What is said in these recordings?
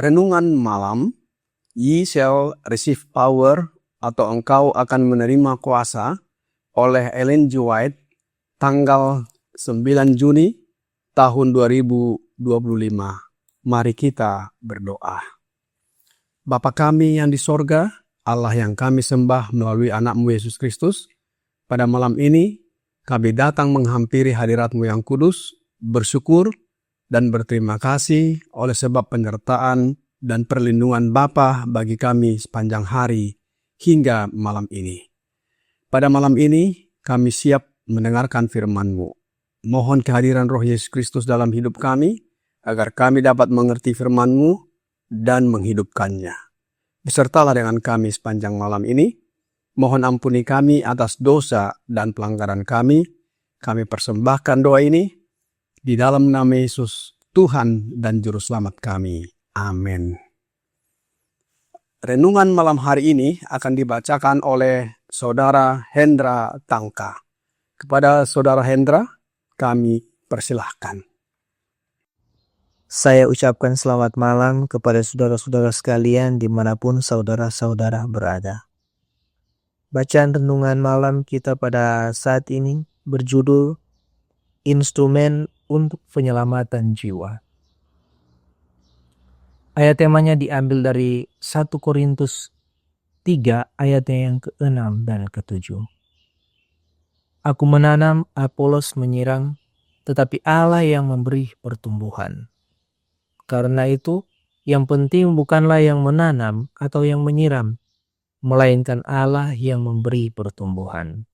Renungan malam, Ye shall receive power atau engkau akan menerima kuasa oleh Ellen G. White tanggal 9 Juni tahun 2025. Mari kita berdoa. Bapa kami yang di sorga, Allah yang kami sembah melalui anak-Mu Yesus Kristus, pada malam ini kami datang menghampiri hadirat-Mu yang kudus, bersyukur dan berterima kasih oleh sebab penyertaan dan perlindungan Bapa bagi kami sepanjang hari hingga malam ini. Pada malam ini kami siap mendengarkan firman-Mu. Mohon kehadiran Roh Yesus Kristus dalam hidup kami, agar kami dapat mengerti firman-Mu dan menghidupkannya. Besertalah dengan kami sepanjang malam ini. Mohon ampuni kami atas dosa dan pelanggaran kami. Kami persembahkan doa ini di dalam nama Yesus, Tuhan dan Juru Selamat kami. Amin. Renungan malam hari ini akan dibacakan oleh Saudara Hendra Tangka. Kepada Saudara Hendra, kami persilahkan. Saya ucapkan selamat malam kepada saudara-saudara sekalian dimanapun saudara-saudara berada. Bacaan renungan malam kita pada saat ini berjudul Instrumen untuk Penyelamatan Jiwa. Ayat temanya diambil dari 1 Korintus 3 ayatnya yang ke-6 dan ke-7. Aku menanam, Apolos menyiram, tetapi Allah yang memberi pertumbuhan. Karena itu, yang penting bukanlah yang menanam atau yang menyiram, melainkan Allah yang memberi pertumbuhan.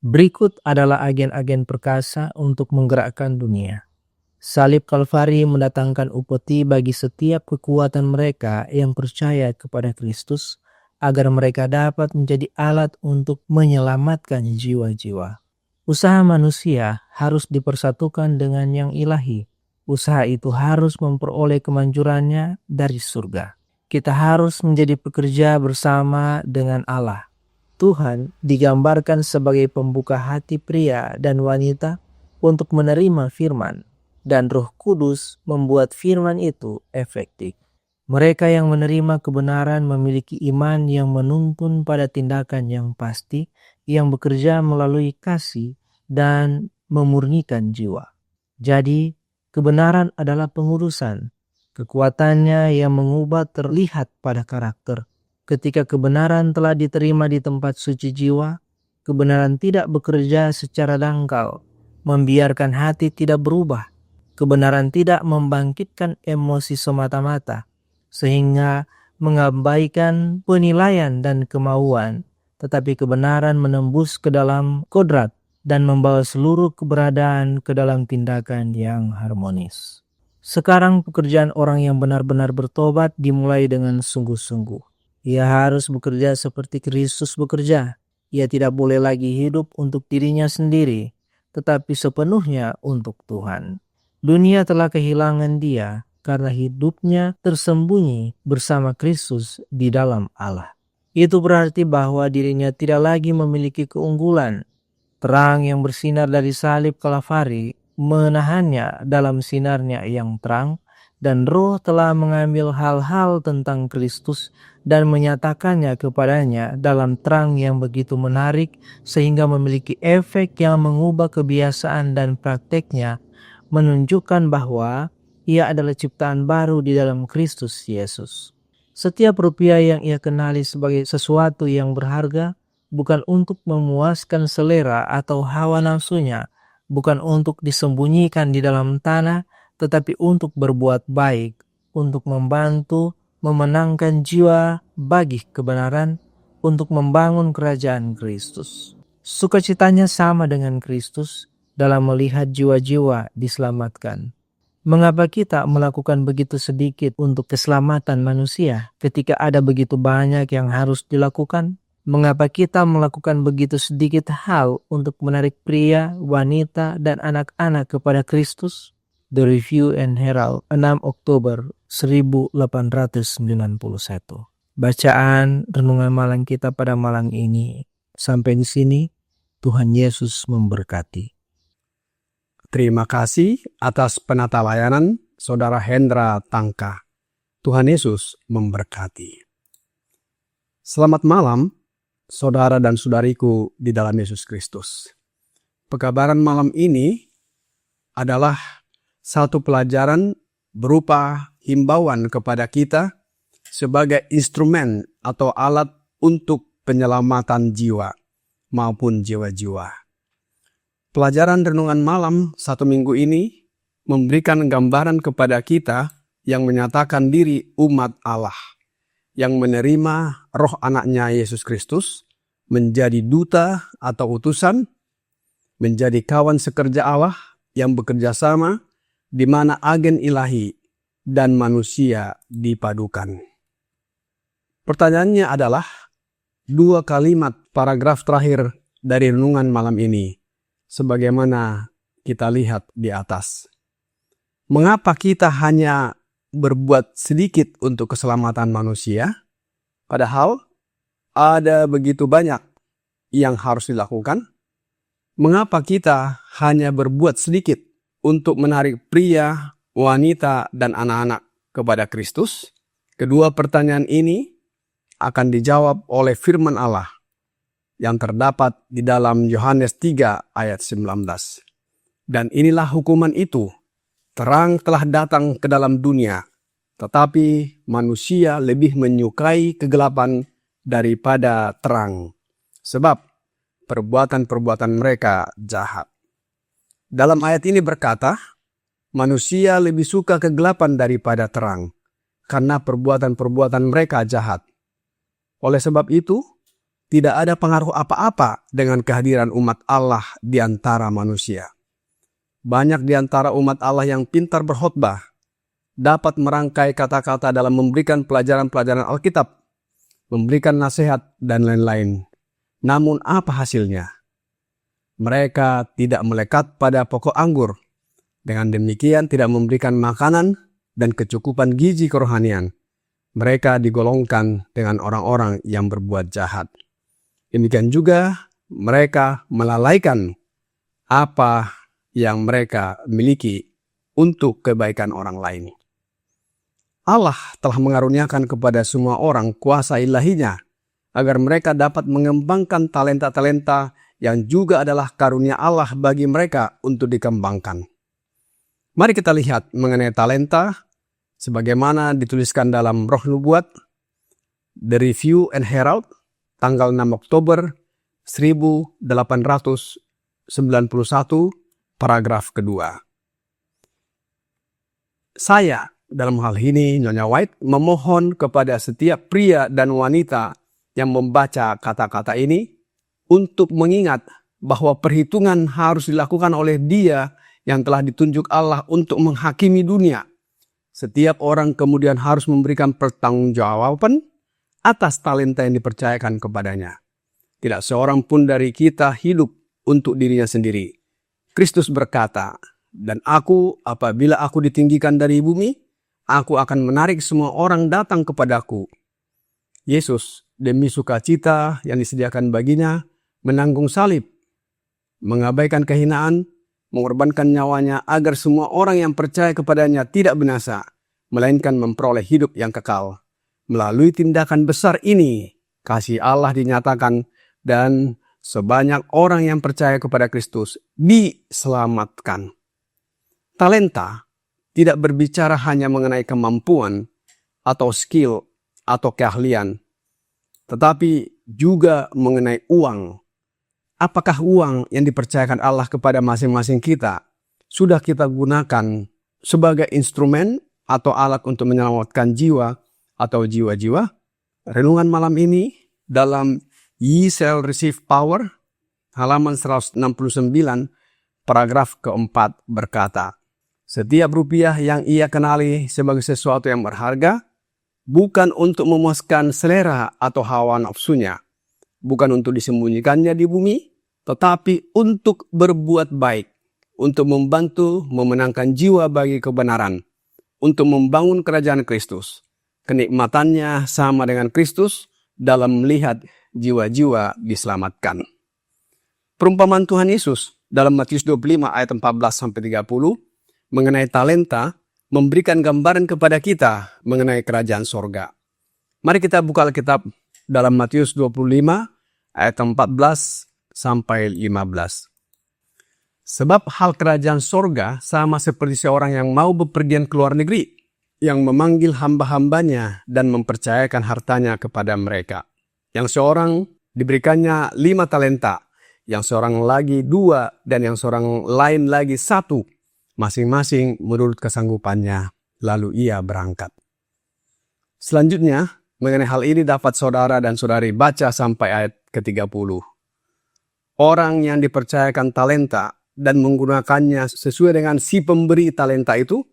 Berikut adalah agen-agen perkasa untuk menggerakkan dunia. Salib Kalvari mendatangkan upeti bagi setiap kekuatan mereka yang percaya kepada Kristus, agar mereka dapat menjadi alat untuk menyelamatkan jiwa-jiwa. Usaha manusia harus dipersatukan dengan yang ilahi. Usaha itu harus memperoleh kemanjurannya dari surga. Kita harus menjadi pekerja bersama dengan Allah. Tuhan digambarkan sebagai pembuka hati pria dan wanita untuk menerima firman, dan Roh Kudus membuat firman itu efektif. Mereka yang menerima kebenaran memiliki iman yang menuntun pada tindakan yang pasti, yang bekerja melalui kasih dan memurnikan jiwa. Jadi, kebenaran adalah pengurusan. Kekuatannya yang mengubah terlihat pada karakter. Ketika kebenaran telah diterima di tempat suci jiwa, kebenaran tidak bekerja secara dangkal, membiarkan hati tidak berubah. Kebenaran tidak membangkitkan emosi semata-mata, sehingga mengabaikan penilaian dan kemauan, tetapi kebenaran menembus ke dalam kodrat dan membawa seluruh keberadaan ke dalam tindakan yang harmonis. Sekarang pekerjaan orang yang benar-benar bertobat dimulai dengan sungguh-sungguh. Ia harus bekerja seperti Kristus bekerja. Ia tidak boleh lagi hidup untuk dirinya sendiri, tetapi sepenuhnya untuk Tuhan. Dunia telah kehilangan dia karena hidupnya tersembunyi bersama Kristus di dalam Allah. Itu berarti bahwa dirinya tidak lagi memiliki keunggulan. Terang yang bersinar dari salib Kalvari menahannya dalam sinarnya yang terang, dan Roh telah mengambil hal-hal tentang Kristus dan menyatakannya kepadanya dalam terang yang begitu menarik sehingga memiliki efek yang mengubah kebiasaan dan prakteknya, menunjukkan bahwa ia adalah ciptaan baru di dalam Kristus Yesus. Setiap rupiah yang ia kenali sebagai sesuatu yang berharga bukan untuk memuaskan selera atau hawa nafsunya, bukan untuk disembunyikan di dalam tanah, tetapi untuk berbuat baik, untuk membantu memenangkan jiwa bagi kebenaran, untuk membangun kerajaan Kristus. Sukacitanya sama dengan Kristus dalam melihat jiwa-jiwa diselamatkan. Mengapa kita melakukan begitu sedikit untuk keselamatan manusia ketika ada begitu banyak yang harus dilakukan? Mengapa kita melakukan begitu sedikit hal untuk menarik pria, wanita, dan anak-anak kepada Kristus? The Review and Herald, 6 Oktober 1891. Bacaan renungan malam kita pada malam ini sampai di sini. Tuhan Yesus memberkati. Terima kasih atas penata layanan Saudara Hendra Tangka. Tuhan Yesus memberkati. Selamat malam, saudara dan saudariku di dalam Yesus Kristus. Pekabaran malam ini adalah satu pelajaran berupa himbauan kepada kita sebagai instrumen atau alat untuk penyelamatan jiwa maupun jiwa-jiwa. Pelajaran renungan malam satu minggu ini memberikan gambaran kepada kita yang menyatakan diri umat Allah, yang menerima roh anaknya Yesus Kristus, menjadi duta atau utusan, menjadi kawan sekerja Allah yang bekerja sama, di mana agen ilahi dan manusia dipadukan. Pertanyaannya adalah, dua kalimat paragraf terakhir dari renungan malam ini, sebagaimana kita lihat di atas. Mengapa kita hanya berbuat sedikit untuk keselamatan manusia, padahal ada begitu banyak yang harus dilakukan? Mengapa kita hanya berbuat sedikit untuk menarik pria, wanita, dan anak-anak kepada Kristus? Kedua pertanyaan ini akan dijawab oleh firman Allah yang terdapat di dalam Yohanes 3 ayat 19. Dan inilah hukuman itu, terang telah datang ke dalam dunia, tetapi manusia lebih menyukai kegelapan daripada terang, sebab perbuatan-perbuatan mereka jahat. Dalam ayat ini berkata, manusia lebih suka kegelapan daripada terang, karena perbuatan-perbuatan mereka jahat. Oleh sebab itu, tidak ada pengaruh apa-apa dengan kehadiran umat Allah di antara manusia. Banyak di antara umat Allah yang pintar berkhotbah, dapat merangkai kata-kata dalam memberikan pelajaran-pelajaran Alkitab, memberikan nasihat, dan lain-lain. Namun apa hasilnya? Mereka tidak melekat pada pokok anggur. Dengan demikian tidak memberikan makanan dan kecukupan gizi kerohanian. Mereka digolongkan dengan orang-orang yang berbuat jahat. Demikian juga mereka melalaikan apa yang mereka miliki untuk kebaikan orang lain. Allah telah mengaruniakan kepada semua orang kuasa ilahinya agar mereka dapat mengembangkan talenta-talenta yang juga adalah karunia Allah bagi mereka untuk dikembangkan. Mari kita lihat mengenai talenta sebagaimana dituliskan dalam Roh Nubuat, The Review and Herald, tanggal 6 Oktober 1891, paragraf kedua. Saya, dalam hal ini Nyonya White, memohon kepada setiap pria dan wanita yang membaca kata-kata ini untuk mengingat bahwa perhitungan harus dilakukan oleh Dia yang telah ditunjuk Allah untuk menghakimi dunia. Setiap orang kemudian harus memberikan pertanggungjawaban atas talenta yang dipercayakan kepadanya. Tidak seorang pun dari kita hidup untuk dirinya sendiri. Kristus berkata, dan aku, apabila aku ditinggikan dari bumi, aku akan menarik semua orang datang kepadaku. Yesus, demi sukacita yang disediakan baginya, menanggung salib, mengabaikan kehinaan, mengorbankan nyawanya agar semua orang yang percaya kepadanya tidak binasa, melainkan memperoleh hidup yang kekal. Melalui tindakan besar ini, kasih Allah dinyatakan dan sebanyak orang yang percaya kepada Kristus diselamatkan. Talenta tidak berbicara hanya mengenai kemampuan atau skill atau keahlian, tetapi juga mengenai uang. Apakah uang yang dipercayakan Allah kepada masing-masing kita sudah kita gunakan sebagai instrumen atau alat untuk menyelamatkan jiwa atau jiwa-jiwa? Renungan malam ini dalam Ye Shall Receive Power, halaman 169, paragraf keempat berkata, setiap rupiah yang ia kenali sebagai sesuatu yang berharga, bukan untuk memuaskan selera atau hawa nafsunya, bukan untuk disembunyikannya di bumi, tetapi untuk berbuat baik, untuk membantu memenangkan jiwa bagi kebenaran, untuk membangun kerajaan Kristus. Kenikmatannya sama dengan Kristus dalam melihat jiwa-jiwa diselamatkan. Perumpamaan Tuhan Yesus dalam Matius 25 ayat 14-30 mengenai talenta memberikan gambaran kepada kita mengenai kerajaan sorga. Mari kita buka Alkitab dalam Matius 25 ayat 14-15. Sebab hal kerajaan sorga sama seperti seorang yang mau bepergian ke luar negeri, yang memanggil hamba-hambanya dan mempercayakan hartanya kepada mereka. Yang seorang diberikannya 5 talenta, yang seorang lagi 2, dan yang seorang lain lagi 1, masing-masing menurut kesanggupannya, lalu ia berangkat. Selanjutnya, mengenai hal ini dapat saudara dan saudari baca sampai ayat ke-30. Orang yang dipercayakan talenta dan menggunakannya sesuai dengan si pemberi talenta itu,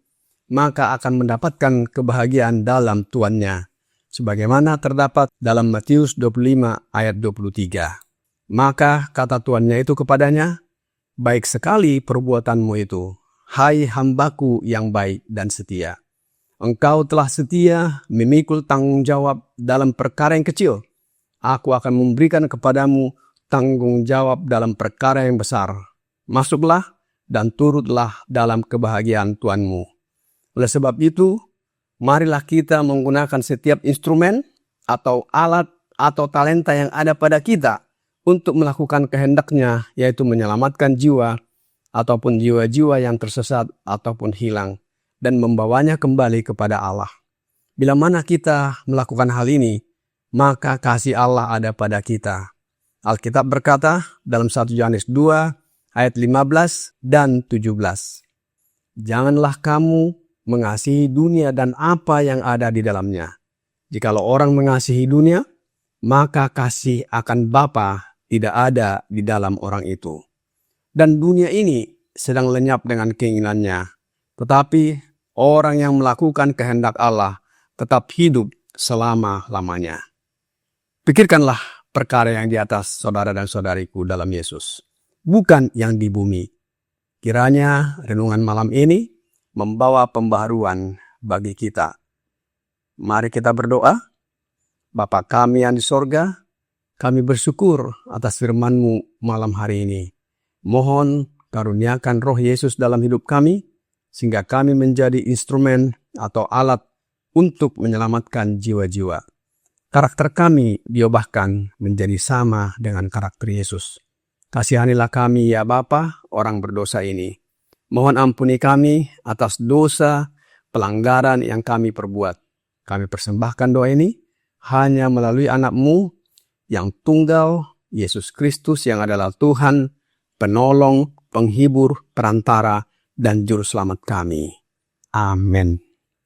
maka akan mendapatkan kebahagiaan dalam tuannya. Sebagaimana terdapat dalam Matius 25 ayat 23. Maka kata tuannya itu kepadanya, baik sekali perbuatanmu itu, hai hambaku yang baik dan setia. Engkau telah setia memikul tanggung jawab dalam perkara yang kecil. Aku akan memberikan kepadamu tanggung jawab dalam perkara yang besar. Masuklah dan turutlah dalam kebahagiaan Tuanmu. Oleh sebab itu, marilah kita menggunakan setiap instrumen atau alat atau talenta yang ada pada kita untuk melakukan kehendaknya, yaitu menyelamatkan jiwa ataupun jiwa-jiwa yang tersesat ataupun hilang, dan membawanya kembali kepada Allah. Bila mana kita melakukan hal ini, maka kasih Allah ada pada kita. Alkitab berkata dalam 1 Yohanes 2 ayat 15 dan 17. Janganlah kamu mengasihi dunia dan apa yang ada di dalamnya. Jikalau orang mengasihi dunia, maka kasih akan Bapa tidak ada di dalam orang itu. Dan dunia ini sedang lenyap dengan keinginannya. Tetapi orang yang melakukan kehendak Allah tetap hidup selama-lamanya. Pikirkanlah perkara yang di atas, saudara dan saudariku dalam Yesus, bukan yang di bumi. Kiranya renungan malam ini membawa pembaharuan bagi kita. Mari kita berdoa. Bapa kami yang di sorga, kami bersyukur atas firman-Mu malam hari ini. Mohon karuniakan Roh Yesus dalam hidup kami, sehingga kami menjadi instrumen atau alat untuk menyelamatkan jiwa-jiwa. Karakter kami diubahkan menjadi sama dengan karakter Yesus. Kasihanilah kami ya Bapa, orang berdosa ini. Mohon ampuni kami atas dosa, pelanggaran yang kami perbuat. Kami persembahkan doa ini hanya melalui anak-Mu yang tunggal, Yesus Kristus yang adalah Tuhan, penolong, penghibur, perantara, dan juru selamat kami. Amin.